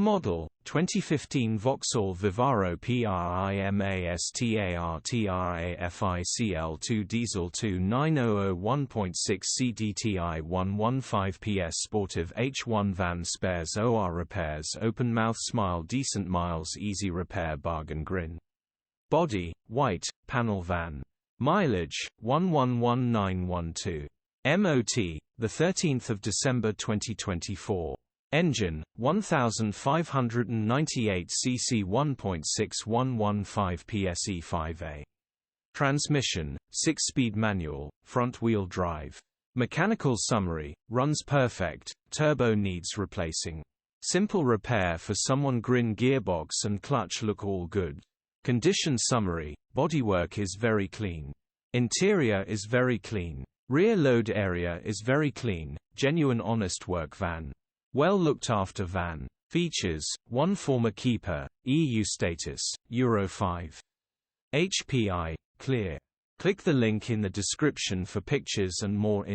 Model, 2015 VAUXHALL VIVARO PRIMASTAR-TRAFIC 2 Diesel 2900 1.6CDTI 115PS Sportive H1 Van Spares OR Repairs Open Mouth Smile Decent Miles Easy Repair Bargain Grin. Body, white, panel van. Mileage, 111912. MOT, 13 December 2024. Engine, 1598 cc 1.6 PSE 5A. Transmission, 6-speed manual, front-wheel drive. Mechanical summary, runs perfect, turbo needs replacing. Simple repair for someone grin gearbox and clutch look all good. Condition summary, bodywork is very clean. Interior is very clean. Rear load area is very clean, genuine honest work van. Well looked after van. Features, 1 former keeper, EU status, Euro 5. HPI, clear. Click the link in the description for pictures and more